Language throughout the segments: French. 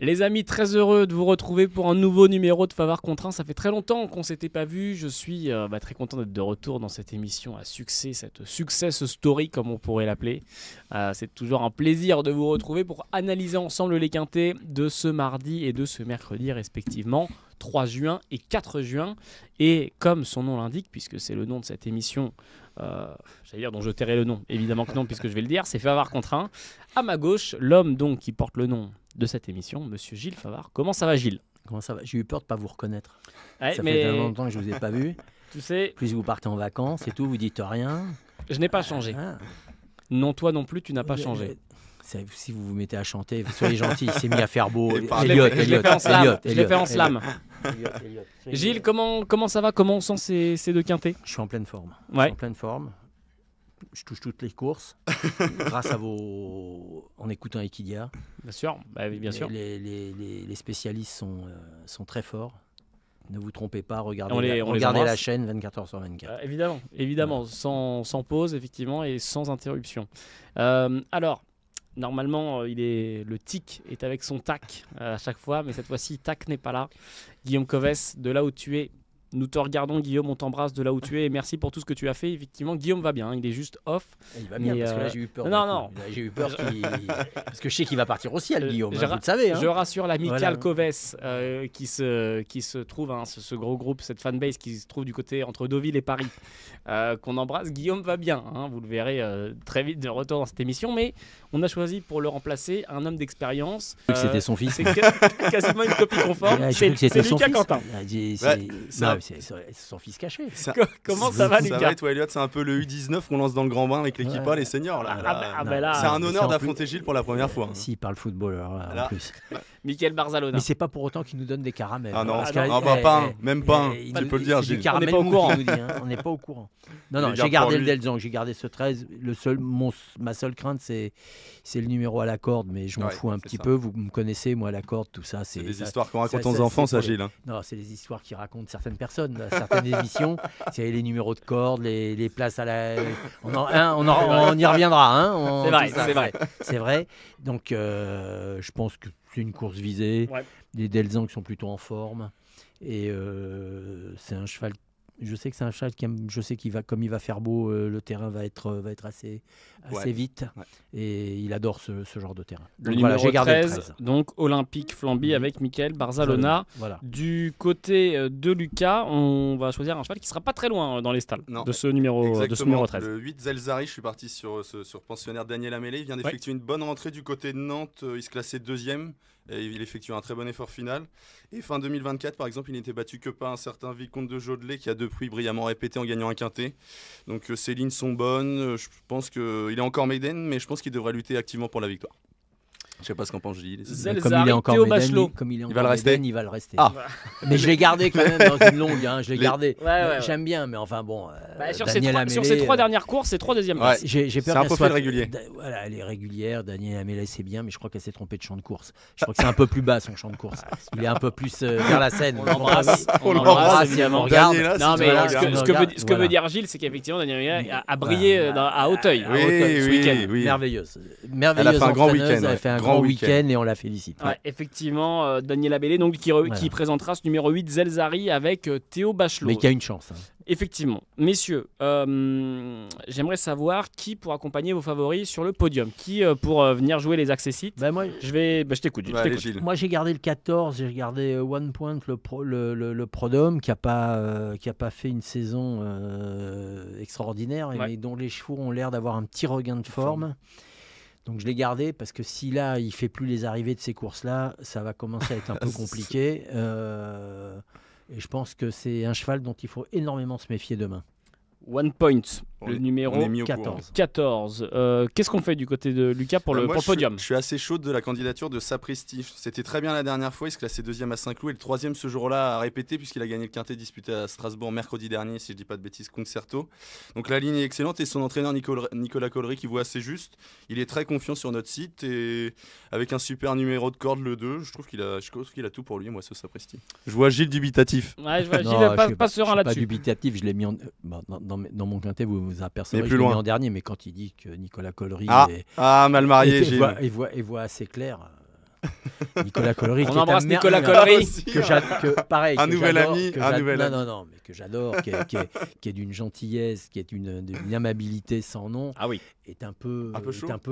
Les amis, très heureux de vous retrouver pour un nouveau numéro de Favard contre 1. Ça fait très longtemps qu'on ne s'était pas vu. Je suis très content d'être de retour dans cette émission à succès, cette success story comme on pourrait l'appeler. C'est toujours un plaisir de vous retrouver pour analyser ensemble les quintés de ce mardi et de ce mercredi respectivement, 3 juin et 4 juin. Et comme son nom l'indique, puisque c'est le nom de cette émission, j'allais dire dont je tairai le nom, évidemment que non puisque je vais le dire, c'est Favard contre 1. À ma gauche, l'homme donc qui porte le nom de cette émission, monsieur Gilles Favard. Comment ça va, Gilles? Comment ça va? J'ai eu peur de ne pas vous reconnaître. Ouais, ça mais... fait tellement longtemps que je ne vous ai pas vu. Tu sais... Plus vous partez en vacances et tout, vous dites rien. Je n'ai pas changé. Non, toi non plus, tu n'as pas changé. Si vous vous mettez à chanter, soyez gentil, il s'est mis à faire beau. Elliot. Je l'ai fait en slam. Gilles, comment ça va? Comment sont ces deux quintés? Je suis en pleine forme. Ouais. Je suis en pleine forme. Je touche toutes les courses grâce à en écoutant Equidia. Bien sûr, bien sûr. Les spécialistes sont très forts. Ne vous trompez pas, regardez, on les la chaîne 24h sur 24. Évidemment, ouais. sans pause effectivement et sans interruption. Alors, normalement, le tic est avec son tac à chaque fois, mais cette fois-ci, tac n'est pas là. Guillaume Coves, de là où tu es. Nous te regardons, Guillaume, on t'embrasse de là où tu es et merci pour tout ce que tu as fait. Effectivement, Guillaume va bien, il est juste off. Il va bien, parce que là, j'ai eu peur. Non. J'ai eu peur parce que je sais qu'il va partir aussi, Guillaume, vous le savez. Je rassure l'amical voilà. Coves qui se trouve, ce gros groupe, cette fanbase qui se trouve du côté entre Deauville et Paris, qu'on embrasse. Guillaume va bien, vous le verrez très vite de retour dans cette émission, mais on a choisi pour le remplacer un homme d'expérience. C'était son fils. C'est quasiment une copie conforme. C'est Lucas Quentin. C'est son fils caché. Comment ça va, Lucas? Ça va, et toi, Elliot? C'est un peu le U19 qu'on lance dans le grand bain avec l'équipe A, les seniors. C'est un honneur d'affronter Gilles pour la première fois. S'il parle football, en plus. Michael Barzalona. Mais c'est pas pour autant qu'il nous donne des caramels. Ah non, même pas. Tu peux le dire, Gilles. On n'est pas au courant. On n'est pas au courant. Non, j'ai gardé le Delzang, j'ai gardé ce 13. Ma seule crainte, c'est le numéro à la corde, mais je m'en fous un petit peu. Vous me connaissez, moi, la corde, tout ça. C'est des histoires qu'on raconte aux enfants, ça, Gilles. Non, c'est des histoires qui racontent certaines personnes, certaines émissions. C'est les numéros de corde, les places à la. On y reviendra. C'est vrai. Donc, je pense que c'est une course visée. Ouais. Les Delzang sont plutôt en forme. Et c'est un cheval. Je sais que c'est un cheval comme il va faire beau, le terrain va être assez vite. Ouais. Et il adore ce genre de terrain. Donc voilà, j'ai gardé 13, donc Olympique Flamby avec Michael Barzalona. Voilà. Du côté de Lucas, on va choisir un cheval qui ne sera pas très loin dans les stalles de ce numéro 13. Le 8 Zelzari, je suis parti sur pensionnaire Daniel Amélé. Il vient d'effectuer une bonne rentrée du côté de Nantes. Il se classait 2e. Et il effectue un très bon effort final. Et fin 2024, par exemple, il n'était battu que par un certain Vicomte de Jodelet qui a depuis brillamment répété en gagnant un quintet. Donc ses lignes sont bonnes. Je pense qu'il est encore maiden, mais je pense qu'il devrait lutter activement pour la victoire. Je sais pas ce qu'en pense Gilles. Comme il est encore Théo Maiden, Bachelot. Il va le rester. Il va le rester. Ah. Mais je l'ai gardé quand même dans une longue. Je l'ai gardé. Ouais. J'aime bien, mais enfin bon. Sur ces 3 dernières courses, c'est 3 deuxièmes places. J'ai peur c'est un profil régulier. Voilà, elle est régulière. Daniel Amélé, c'est bien, mais je crois qu'elle s'est trompée de champ de course. Je crois que c'est un peu plus bas son champ de course. Il est un peu plus vers la Seine. On l'embrasse, évidemment. On regarde. Non, mais ce que veut dire Gilles, c'est qu'effectivement, Daniel Amélé a brillé à Auteuil ce week-end. Merveilleuse. Elle a fait un grand week-end. Elle a fait un grand week-end et on la félicite. Ouais, effectivement, Daniel Amélé donc, qui présentera ce numéro 8 Zelzari avec Théo Bachelot. Mais qui a une chance. Effectivement. Messieurs, j'aimerais savoir qui pour accompagner vos favoris sur le podium. Qui pour venir jouer les accessites. Je t'écoute. Moi, j'ai gardé le 14, j'ai gardé One Point, le Prodome, qui a pas fait une saison extraordinaire, mais dont les chevaux ont l'air d'avoir un petit regain de forme. Donc je l'ai gardé parce que si là il fait plus les arrivées de ces courses-là, ça va commencer à être un peu compliqué. Et je pense que c'est un cheval dont il faut énormément se méfier demain. One Point, le numéro 14. Qu'est-ce qu'on fait du côté de Lucas pour le podium? Je suis assez chaud de la candidature de Sapristi. C'était très bien la dernière fois, il se classait 2e à Saint-Cloud et le 3e ce jour-là a répété puisqu'il a gagné le quintet disputé à Strasbourg mercredi dernier, si je ne dis pas de bêtises, Concerto. Donc la ligne est excellente et son entraîneur Nicolas Collery qui voit assez juste. Il est très confiant sur notre site et avec un super numéro de corde, le 2, je trouve qu'il a tout pour lui, moi, ce Sapristi. Je vois Gilles dubitatif. Ouais, je vois Gilles pas serein là-dessus. Pas dubitatif, je l'ai mis dans mon quintet, vous apercevrez, je l'ai mis en dernier, mais quand il dit que Nicolas Collery mal marié, et voit assez clair. Nicolas Collery. On embrasse Nicolas Collery. Pareil. Un nouvel ami. Non, mais que j'adore, qui est d'une gentillesse, qui est d'une amabilité sans nom. Ah oui. Est un peu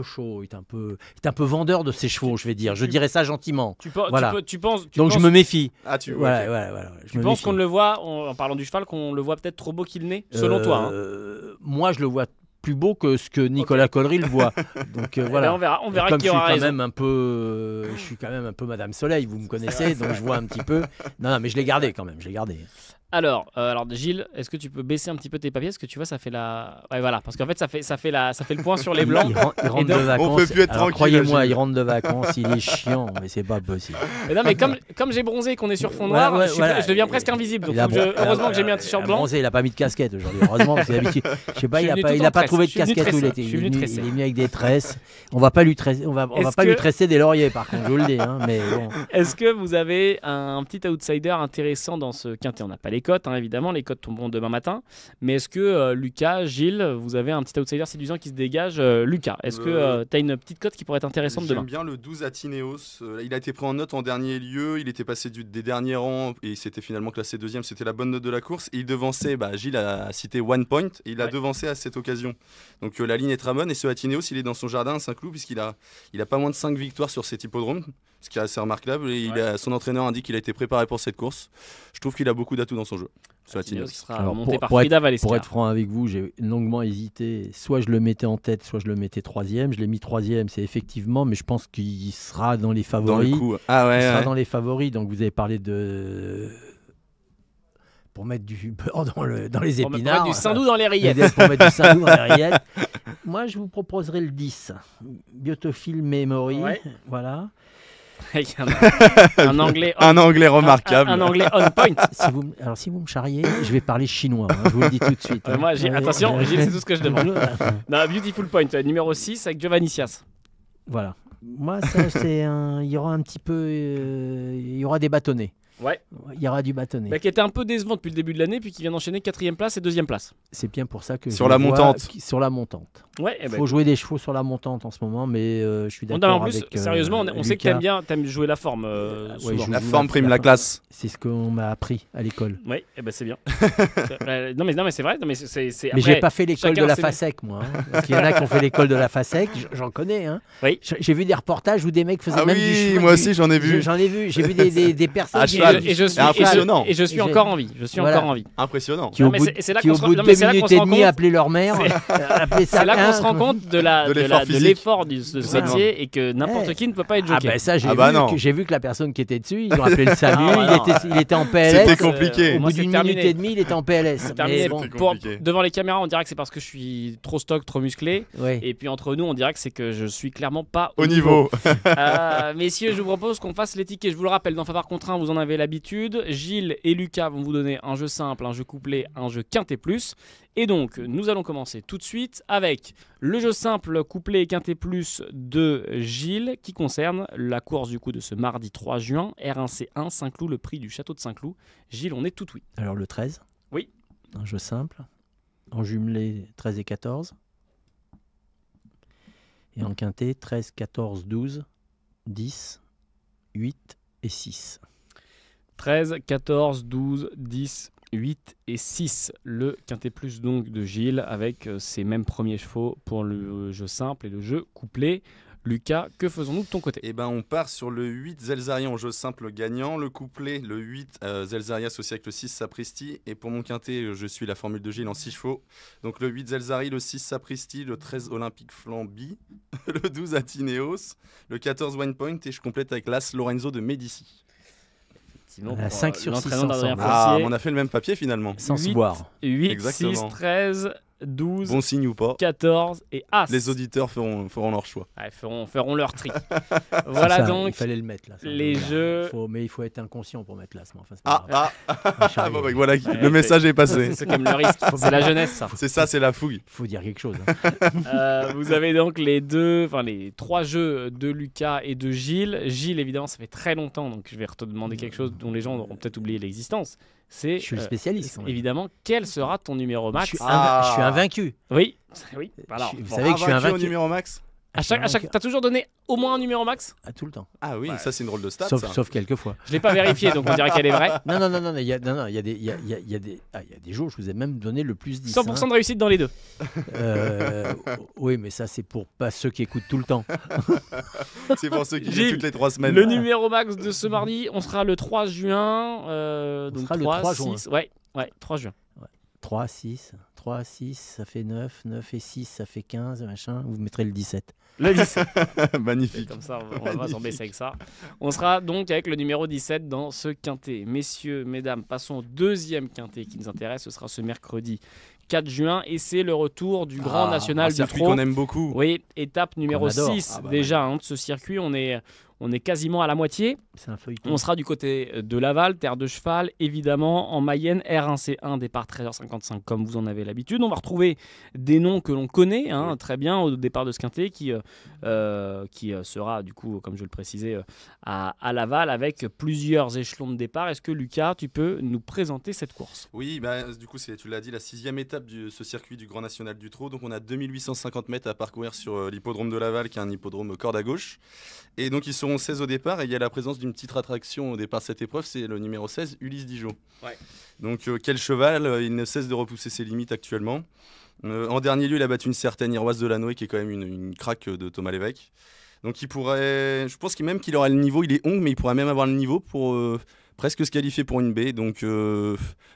chaud, est un peu vendeur de ses chevaux, je vais dire. Je dirais ça gentiment. Tu penses. Donc je me méfie. Ah, tu Voilà. Tu penses qu'on le voit, en parlant du cheval, qu'on le voit peut-être trop beau qu'il n'est, selon toi. Moi, je le vois plus beau que ce que Nicolas Collery le voit. Donc voilà. On verra qui aura raison. Je suis quand même un peu Madame Soleil, vous me connaissez, donc je vois un petit peu. Non, mais je l'ai gardé quand même, Alors Gilles, est-ce que tu peux baisser un petit peu tes papiers parce que tu vois ça fait la voilà parce qu'en fait ça fait le point sur les blancs. Il rentre de vacances. On peut plus être tranquille. Croyez-moi, il rentre de vacances, il est chiant, mais c'est pas possible. Mais non mais comme j'ai bronzé et qu'on est sur fond noir, je deviens presque invisible. Donc heureusement que j'ai mis un t-shirt blanc. Bronzé, il a pas mis de casquette aujourd'hui. Heureusement parce que d'habitude, je sais pas, il a pas trouvé de casquette où il était. Il est venu avec des tresses. On va pas lui tresser, on va pas lui tresser des lauriers par contre, je vous le dis. Mais bon. Est-ce que vous avez un petit outsider intéressant dans ce quintet? On n'a pas les cotes, évidemment. Les cotes tomberont demain matin. Mais est-ce que Lucas, Gilles, vous avez un petit outsider séduisant qui se dégage? Lucas, est-ce que tu as une petite cote qui pourrait être intéressante demain? J'aime bien le 12 Atineos. Il a été pris en note en dernier lieu. Il était passé des derniers rangs et il s'était finalement classé deuxième. C'était la bonne note de la course. Et il devançait, Gilles a cité One Point. Et il a devancé à cette occasion. Donc la ligne est très bonne. Et ce Atineos, il est dans son jardin à Saint-Cloud puisqu'il a pas moins de 5 victoires sur cet hippodrome. Ce qui est assez remarquable. Et son entraîneur indique qu'il a été préparé pour cette course. Je trouve qu'il a beaucoup d'atouts dans son jeu. Qui sera monté par Frida Valesca. Pour être franc avec vous, j'ai longuement hésité. Soit je le mettais en tête, soit je le mettais troisième. Je l'ai mis troisième, c'est effectivement, mais je pense qu'il sera dans les favoris. Dans le coup. Ah ouais, il sera dans les favoris. Donc vous avez parlé de... Pour mettre du beurre dans les épinards. Pour mettre du saindoux dans les rillettes. Pour mettre du saindoux dans les rillettes. Moi, je vous proposerai le 10. Biotophile Memory. Ouais. Voilà. un anglais remarquable. Un anglais on point. Si vous me charriez, je vais parler chinois. Je vous le dis tout de suite. Moi, attention, Gilles, c'est tout ce que je demande. Beautiful Point, numéro 6 avec Giovanni Sias. Voilà. Moi, ça, il y aura un petit peu... il y aura des bâtonnets. Ouais. Il y aura du bâtonnet. Qui était un peu décevant depuis le début de l'année, puis qui vient d'enchaîner 4e place et 2e place. C'est bien pour ça que sur la montante. Sur la montante. Ouais. Faut jouer des chevaux sur la montante en ce moment, mais je suis d'accord avec. Sérieusement, on sait que t'aimes jouer la forme. La forme prime la classe. C'est ce qu'on m'a appris à l'école. Oui, c'est bien. non mais c'est vrai. Mais j'ai pas fait l'école de la FASEC, moi. Parce qu'il y en a qui ont fait l'école de la FASEC, j'en connais. Oui. J'ai vu des reportages où des mecs faisaient même du cheval. Moi aussi j'en ai vu. J'ai vu des personnes. Et je suis encore en vie. Impressionnant. Qui au bout de 2 minutes et demie appelaient leur mère. C'est là qu'on se rend compte de l'effort de ce métier et que n'importe qui ne peut pas être jockey. Ça, j'ai vu que la personne qui était dessus, ils ont appelé le SAMU, il était en PLS. C'était compliqué. Au bout d'une minute et demie, il était en PLS. Devant les caméras, on dirait que c'est parce que je suis trop stock, trop musclé. Et puis entre nous, on dirait que c'est que je suis clairement pas au niveau. Messieurs, je vous propose qu'on fasse les tickets. Je vous le rappelle, dans Favard contre 1, vous en avez l'habitude. Gilles et Lucas vont vous donner un jeu simple, un jeu couplé, un jeu quintet plus. Et donc, nous allons commencer tout de suite avec le jeu simple couplé et quintet plus de Gilles qui concerne la course du coup de ce mardi 3 juin, R1C1 Saint-Cloud, le prix du château de Saint-Cloud. Gilles, on est tout oui. Alors le 13 ? Oui. Un jeu simple, en jumelé 13 et 14. Et en quintet 13, 14, 12, 10, 8 et 6. 13, 14, 12, 10, 8 et 6. Le quintet plus donc de Gilles avec ses mêmes premiers chevaux pour le jeu simple et le jeu couplé. Lucas, que faisons-nous de ton côté ? On part sur le 8 Zelzaria en jeu simple gagnant, le couplet, le 8 Zelzaria associé avec le 6 Sapristi, et pour mon quintet, je suis la formule de Gilles en 6 chevaux. Donc le 8 Zelzari, le 6 Sapristi, le 13 Olympique Flamby, le 12 Atineos, le 14 One Point, et je complète avec l'As Lorenzo de Médici. Sinon, 5 sur 6 on a fait le même papier finalement. Sans se boire. 8, Exactement. 6, 13, 12, bon signe ou pas. 14 et As. Les auditeurs feront leur choix. Ouais, feront leur tri. Voilà ça, donc. Il fallait le mettre là. Les jeux. Mais il faut être inconscient pour mettre l'As. Enfin, voilà, le message est passé. C'est comme le risque. C'est la jeunesse, ça. C'est ça, c'est la fougue. Il faut dire quelque chose. Vous avez donc les 3 jeux de Lucas et de Gilles. Gilles, évidemment, ça fait très longtemps, donc je vais te demander quelque chose dont les gens auront peut-être oublié l'existence. Je suis le spécialiste. Évidemment, quel sera ton numéro max ? Je suis invaincu. Oui. Voilà. Vous savez que je suis invaincu au numéro max ? T'as toujours donné au moins un numéro max? Tout le temps. Ah oui, ça c'est une drôle de stat. Sauf quelques fois. Je l'ai pas vérifié, donc on dirait qu'elle est vraie. Non, il y a des jours, je vous ai même donné le plus 10. 100% de réussite dans les deux. Oui, mais ça c'est pour pas ceux qui écoutent tout le temps. C'est pour ceux qui jouent toutes les 3 semaines. Le numéro max de ce mardi, on sera le 3 juin. Donc sera 3, le 3 6, juin. Ouais, 3 juin. 3, 6, ça fait 9, 9 et 6, ça fait 15, machin. Vous mettrez le 17. Le 17. Magnifique. Comme ça, on va s'en baisser avec ça. On sera donc avec le numéro 17 dans ce quintet. Messieurs, mesdames, passons au deuxième quintet qui nous intéresse. Ce sera ce mercredi 4 juin et c'est le retour du Grand National du Trot. Qu'on aime beaucoup. Oui, étape numéro 6 déjà ouais. De ce circuit. On est quasiment à la moitié. C'est un feuilleton. On sera du côté de Laval, terre de cheval, évidemment, en Mayenne, R1C1, départ 13h55, comme vous en avez l'habitude. On va retrouver des noms que l'on connaît très bien au départ de ce quintet, qui sera, du coup, comme je le précisais, à Laval, avec plusieurs échelons de départ. Est-ce que, Lucas, tu peux nous présenter cette course? Oui, du coup, tu l'as dit, la 6e étape de ce circuit du Grand National du Trot. Donc, on a 2850 mètres à parcourir sur l'hippodrome de Laval, qui est un hippodrome corde à gauche. Et donc, ils seront 16 au départ et il y a la présence d'une petite attraction au départ de cette épreuve, c'est le numéro 16, Ulysse Dijon. Ouais. Donc quel cheval, il ne cesse de repousser ses limites actuellement. En dernier lieu, il a battu une certaine Iroise de Lannoy qui est quand même une craque de Thomas Lévesque. Donc il pourrait, je pense même qu'il aura le niveau, il est ong, mais il pourrait même avoir le niveau pour presque se qualifier pour une B. Donc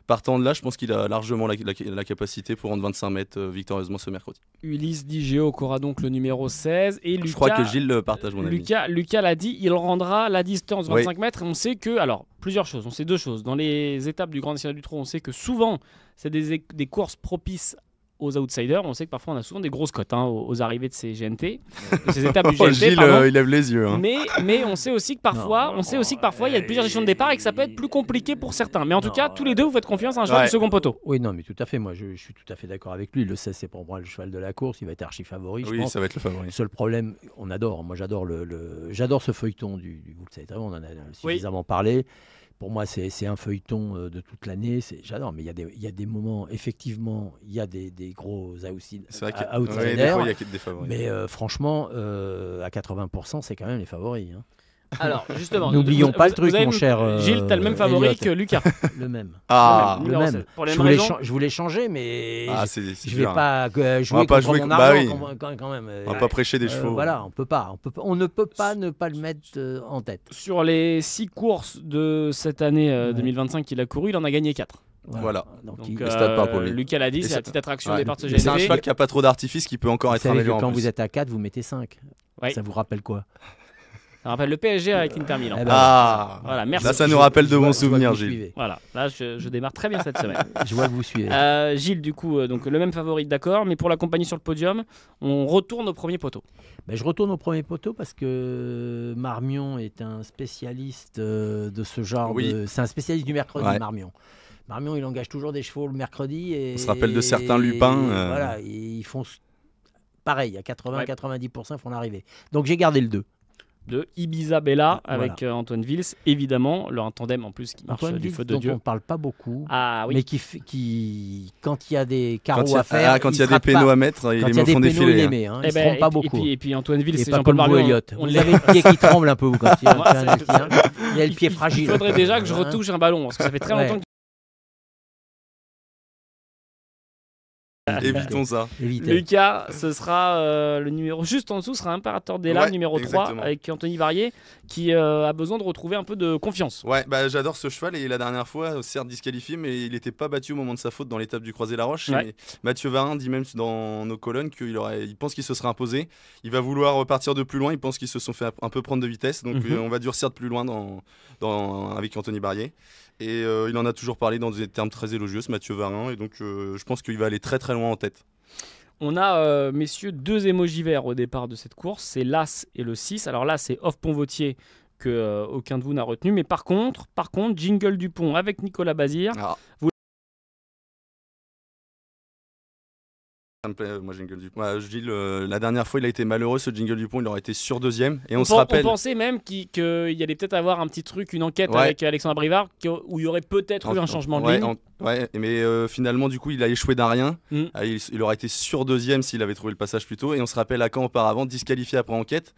partant de là, je pense qu'il a largement la capacité pour rendre 25 mètres victorieusement ce mercredi. Ulysse Digéo aura donc le numéro 16 et Lucas, je crois que Gilles partage mon avis. Lucas l'a dit, il rendra la distance 25 mètres et on sait que, alors plusieurs choses, on sait deux choses. Dans les étapes du Grand National du Trot, on sait que souvent c'est des courses propices aux outsiders. On sait que parfois on a souvent des grosses cotes aux arrivées de ces GNT, de ces étapes du GNT. Gilles, il lève les yeux. Mais on sait aussi que parfois, il y a plusieurs échelons de départ et que ça peut être plus compliqué pour certains. Mais en tout cas, tous les deux, vous faites confiance à un cheval du second poteau. Oui, non, mais tout à fait. Moi, je suis tout à fait d'accord avec lui. Le 16, c'est pour moi le cheval de la course. Il va être archi favori. Oui, ça va être le favori. Le seul problème, on adore. Moi, j'adore j'adore ce feuilleton vous le savez très bien, on en a suffisamment parlé. Pour moi, c'est un feuilleton de toute l'année. J'adore, mais il y a des moments, effectivement, il y a des gros outsiders. C'est vrai qu'il y a des favoris. Mais franchement, à 80%, c'est quand même les favoris. Alors, justement, n'oublions pas le truc, mon cher. Gilles, t'as le même favori Elliot. que Lucas. Le même. Le même. Pour les mêmes raisons. Je voulais changer, mais je vais dur. pas jouer contre mon argent quand même. On va pas prêcher des chevaux. Voilà, on ne peut pas ne pas le mettre en tête. Sur les 6 courses de cette année 2025 qu'il a couru, il en a gagné 4. Voilà. Donc Lucas l'a dit, c'est la petite attraction au départ de ce GNT. C'est un cheval qui n'a pas trop d'artifice, qui peut encore être amélioré. Quand vous êtes à 4, vous mettez 5. Ça vous rappelle quoi? Ça rappelle le PSG avec l'Inter Milan. Voilà, merci. Là, ça nous rappelle de bons souvenirs, Gilles. Voilà, là, je démarre très bien cette semaine. Je vois que vous suivez. Gilles, du coup, donc le même favori, d'accord, mais pour l'accompagner sur le podium, on retourne au premier poteau. Je retourne au premier poteau parce que Marmion est un spécialiste de ce genre. C'est un spécialiste du mercredi, Marmion. Marmion, il engage toujours des chevaux le mercredi. On se rappelle de certains lupins. Voilà, ils font pareil, à 80-90%, ils font l'arrivée. Donc j'ai gardé le 2. De Ibiza Bella avec Antoine Vils, évidemment, leur tandem en plus qui marche Antoine du Vils, feu de dont Dieu. On ne parle pas beaucoup, mais qui quand il y a des carreaux à faire, quand il y a des pénaux à mettre, il les font défiler. Il les met, il se trompe pas beaucoup. Et puis Antoine Vils, c'est pas Jean-Paul comme Marmion. Vous avez le pied qui tremble un peu quand il y a le pied fragile. Il faudrait déjà que je retouche un ballon parce que ça fait très longtemps. Évitons ça. Lucas, ce sera le numéro juste en dessous, sera Imperator Della, numéro 3, avec Anthony Varier, qui a besoin de retrouver un peu de confiance. Ouais, j'adore ce cheval et la dernière fois, certes disqualifié, mais il n'était pas battu au moment de sa faute dans l'étape du Croisé-la-Roche. Mathieu Varin dit même dans nos colonnes qu'il pense qu'il se serait imposé. Il va vouloir repartir de plus loin, il pense qu'ils se sont fait un peu prendre de vitesse, donc on va durcir de plus loin avec Anthony Varier. Et il en a toujours parlé dans des termes très élogieux, ce Mathieu Varin, et donc je pense qu'il va aller très très loin en tête. On a, messieurs, 2 émojis verts au départ de cette course, c'est l'As et le 6. Alors là, c'est Off Pont-Vautier que aucun de vous n'a retenu, mais par contre, Jingle Dupont avec Nicolas Bazir. Ça me plaît, moi, Jingle Dupont. Gilles, la dernière fois, il a été malheureux, ce Jingle Dupont, il aurait été sur deuxième. Et on se rappelle. On pensait même qu'il y allait peut-être avoir un petit truc, une enquête avec Alexandre Brivard, où il y aurait peut-être eu un changement de ligne. Mais finalement, du coup, il a échoué d'un rien. Il aurait été sur deuxième s'il avait trouvé le passage plus tôt. Et on se rappelle à Caen auparavant, disqualifié après enquête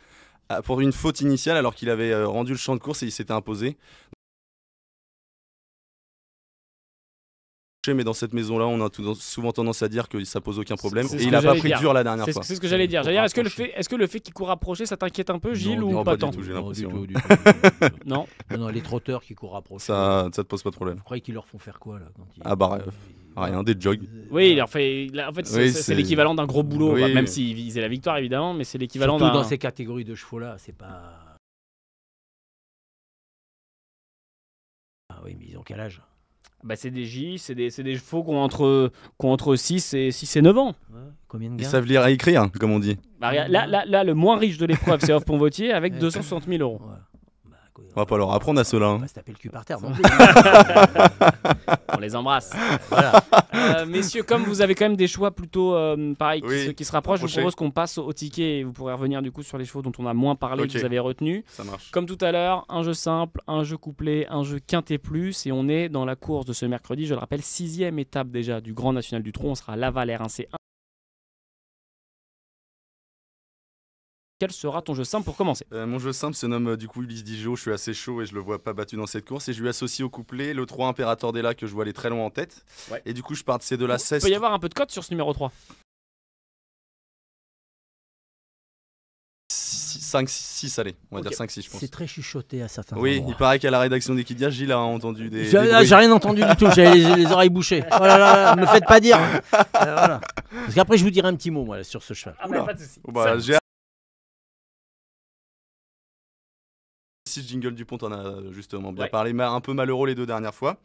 pour une faute initiale, alors qu'il avait rendu le champ de course et il s'était imposé. Mais dans cette maison-là, on a souvent tendance à dire que ça pose aucun problème. Et il n'a pas pris dur la dernière fois. C'est ce que j'allais dire. Est-ce que le fait qu'il court rapproché, ça t'inquiète un peu, Gilles, ou pas tant? J'ai l'impression. Non, les trotteurs qui courent rapprochés. Ça te pose pas de problème. Je croyais qu'ils leur font faire quoi là rien, des jogs. Oui, en fait, c'est l'équivalent d'un gros boulot, même s'ils visaient la victoire évidemment, mais c'est l'équivalent d'un. Surtout dans ces catégories de chevaux-là, c'est pas. Ah oui, mais ils ont quel âge? C'est des chevaux qui ont entre 6 et 9 ans. Ouais. Combien de gains? Ils savent lire et écrire, comme on dit. Là, le moins riche de l'épreuve, c'est Off Ponvotier avec 260 000 €. Ouais. On va pas leur apprendre à cela. On va se taper le cul par terre. On les embrasse. Voilà. Messieurs, comme vous avez quand même des choix plutôt pareil, qui se rapprochent, je vous propose qu'on passe au ticket et vous pourrez revenir du coup sur les chevaux dont on a moins parlé, que vous avez retenus. Ça marche. Comme tout à l'heure, un jeu simple, un jeu couplé, un jeu quintet plus, et on est dans la course de ce mercredi. Je le rappelle, 6e étape déjà du Grand National du Trot. On sera à Laval R1C1. Quel sera ton jeu simple pour commencer? Mon jeu simple se nomme du coup Ulysse Dijon. Je suis assez chaud et je le vois pas battu dans cette course. Et je lui associe au couplet le 3 Impérator des Lacs que je vois aller très loin en tête. Ouais. Et du coup, je pars de ces deux-là. Il peut y avoir un peu de cote sur ce numéro 3. 5-6, allez, on va dire 5-6, je pense. C'est très chuchoté à certains endroits. Il paraît qu'à la rédaction d'Equidia, Gilles a entendu des. J'ai rien entendu du tout, j'ai les oreilles bouchées. Oh là là, me faites pas dire. Voilà. Parce qu'après, je vous dirai un petit mot moi, sur ce cheval. Pas de soucis. Jingle Dupont en a justement bien parlé, mais un peu malheureux les deux dernières fois.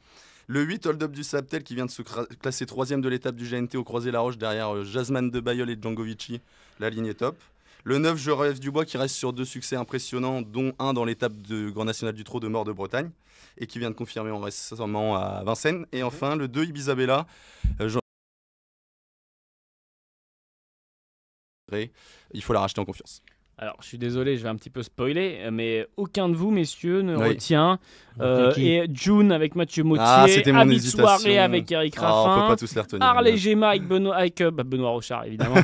Le 8, Hold Up du Saptel qui vient de se classer 3e de l'étape du GNT au Croisé-la-Roche derrière Jasmine de Bayeul et Django Vici. La ligne est top. Le 9, Je rêve du Bois qui reste sur 2 succès impressionnants, dont un dans l'étape de Grand National du Trot de Mort de Bretagne et qui vient de confirmer récemment à Vincennes. Et enfin, le 2, Ibisabella. Il faut la racheter en confiance. Alors, je suis désolé, je vais un petit peu spoiler, mais aucun de vous, messieurs, ne retient. Et June avec Mathieu Mottier, Habit Soirée avec Eric Raffin, on peut pas tous les retenir. Harley Gemma avec Benoît Rochard, évidemment.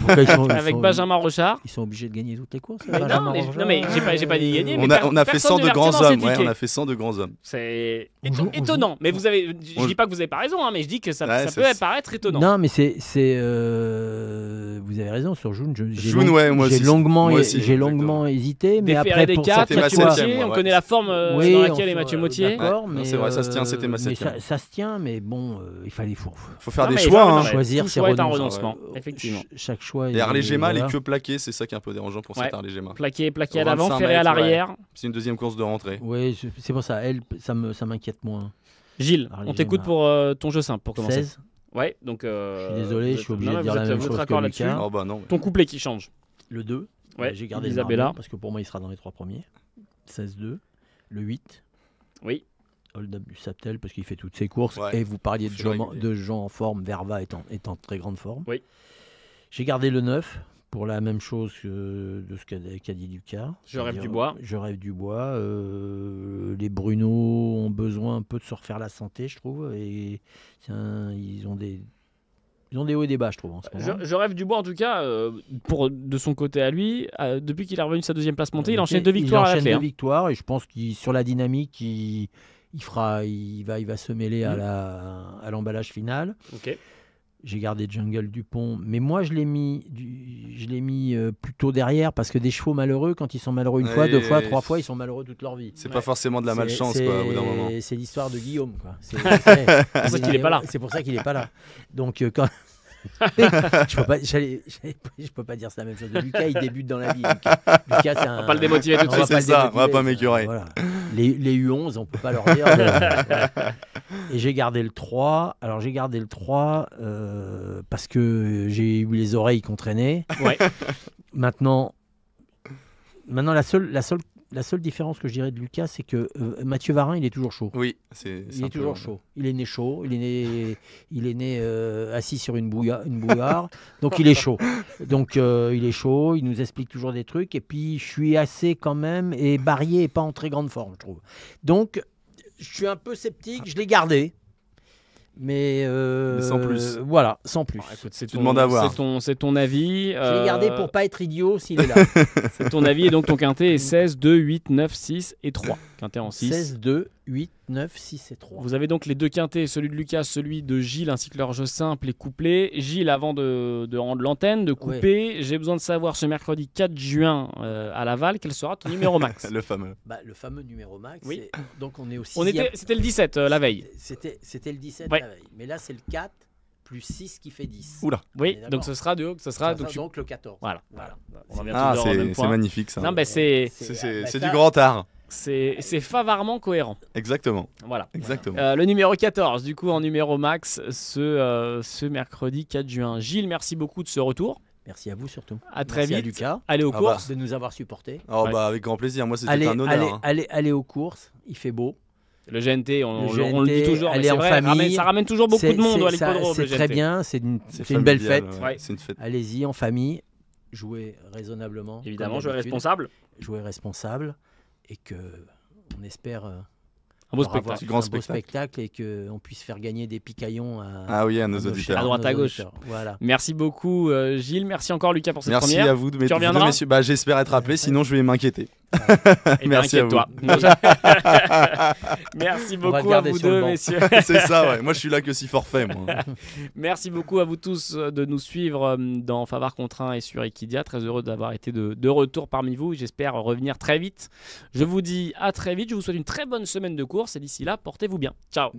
Avec Benjamin Rochard. Ils sont obligés de gagner toutes les courses. Non, mais j'ai pas dit gagner. On a fait 100 de grands hommes. On a fait 100 de grands hommes. C'est étonnant. Mais je dis pas que vous avez pas raison, mais je dis que ça peut paraître étonnant. Non, mais vous avez raison sur June. J'ai longuement hésité, mais après pour Mathieu Mottier, on connaît la forme dans laquelle est Mathieu Mottier. Mais c'est vrai, ça se tient, c'était ma 7e. Ça se tient, mais bon, il fallait faut faire des choix. Choisir, c'est un renoncement. Effectivement. Chaque choix. Et Harley Gemma, elle est que plaquée, c'est ça qui est un peu dérangeant pour cette Harley Gemma. Plaqué à l'avant, ferré à l'arrière. C'est une deuxième course de rentrée. Oui, c'est pour ça. Ça m'inquiète moins. Gilles, on t'écoute pour ton jeu simple pour commencer. 16. Ouais, donc. Je suis désolé, je suis obligé de dire la même chose que Lucas. Oh bah non. Ton couplet qui change. Le 2. Ouais, j'ai gardé Isabella parce que pour moi il sera dans les 3 premiers. 16-2. Le 8. Oui. Hold Up du Saptel parce qu'il fait toutes ses courses. Et vous parliez de gens en forme, Verva est en très grande forme. Oui. J'ai gardé le 9 pour la même chose que de ce qu'a dit Lucas. Je rêve du bois. Je rêve du bois. Les Bruno ont besoin un peu de se refaire la santé, je trouve. Et ils ont des hauts et des bas, je trouve. En ce moment. Je rêve du bois, en tout cas, de son côté à lui. Depuis qu'il est revenu de sa 2e place montée, il enchaîne 2 victoires à la clé. Il enchaîne 2 victoires, et je pense que sur la dynamique, il va se mêler à l'emballage final. Ok. J'ai gardé Jungle Dupont, mais moi je l'ai mis plutôt derrière parce que des chevaux malheureux, quand ils sont malheureux une fois, 2 fois, 3 fois, ils sont malheureux toute leur vie. C'est pas forcément de la malchance, quoi, au bout d'un moment. C'est l'histoire de Guillaume, quoi. C'est pour ça qu'il est pas là. C'est pour ça qu'il est pas là. Donc quand je peux pas dire c'est la même chose de Lucas, il débute dans la vie. Lucas, c'est on va pas le démotiver tout de suite. C'est ça, on va pas m'écœurer. Voilà. Les U11, on peut pas leur dire. Et j'ai gardé le 3. Alors j'ai gardé le 3 parce que j'ai eu les oreilles qu'on traînait. Ouais. Maintenant la seule la seule différence que je dirais de Lucas, c'est que Mathieu Varin, il est toujours chaud. Oui, il est toujours chaud. Il est né chaud. Il est né assis sur une bouillarde. Donc il est chaud. Donc il est chaud. Il nous explique toujours des trucs. Et puis je suis assez quand même. Et Barrier n'est pas en très grande forme, je trouve. Donc je suis un peu sceptique. Je l'ai gardé. Mais sans plus. Voilà, sans plus. Alors, écoute, Tu demandes à voir. C'est ton avis. Je l'ai gardé pour pas être idiot s'il est là. C'est ton avis et donc ton quintet est 16, 2, 8, 9, 6 et 3. Quintet en 6. 16, 2, 8, 9, 6 et 3. Vous avez donc les deux quintets, celui de Lucas, celui de Gilles, ainsi que leur jeu simple et couplé. Gilles, avant de rendre l'antenne, de couper, j'ai besoin de savoir ce mercredi 4 juin à Laval, quel sera ton numéro max? Le fameux. Le fameux numéro max. Oui. Donc on est au 6e. C'était le 17 la veille. C'était le 17 Ouais. la veille. Mais là, c'est le 4 plus 6 qui fait 10. Oula. Oui, d'accord. donc ce sera Donc le 14. Voilà. On revient Ah, toujours au même c'est point. magnifique ça. Non, bah, c'est C'est du grand art. favarement cohérent. Exactement. Voilà. Exactement. Le numéro 14, du coup, en numéro max, ce mercredi 4 juin. Gilles, merci beaucoup de ce retour. Merci à vous surtout. À très Merci à vite. Lucas Allez aux Ah courses. de nous avoir supportés. Oh, Ouais. avec grand plaisir. Moi, c'était un honneur. Allez aux courses. Il fait beau. Le GNT, on Le le dit GNT, toujours, mais aller c'est en vrai, famille. ça ramène toujours beaucoup de monde à l'hippodrome. C'est le très GNT. bien. C'est une C'est belle familial, fête. Ouais. C'est une fête. Allez-y en famille. Jouez raisonnablement. Évidemment, comme je suis d'habitude. responsable. Jouez responsable. Et que on espère Un beau avoir spectacle. Grand un beau spectacle. spectacle et qu'on puisse faire gagner des picaillons à Ah oui, à nos chers- auditeurs. À droite, à nos gauche. auditeurs. Voilà. Merci beaucoup Eh Gilles, merci encore Lucas pour cette Merci première. à vous de Tu reviendras messieurs. Bah, j'espère être appelé, sinon je vais m'inquiéter. Eh ben, Merci à inquiète-toi. Merci On va beaucoup à garder vous sur le deux banc. messieurs. C'est ça, ouais. Moi, je suis là que si forfait, moi. Merci beaucoup à vous tous de nous suivre dans Favard contre 1 et sur Equidia. Très heureux d'avoir été de retour parmi vous. J'espère revenir très vite. Je vous dis à très vite. Je vous souhaite une très bonne semaine de course et d'ici là, portez-vous bien. Ciao.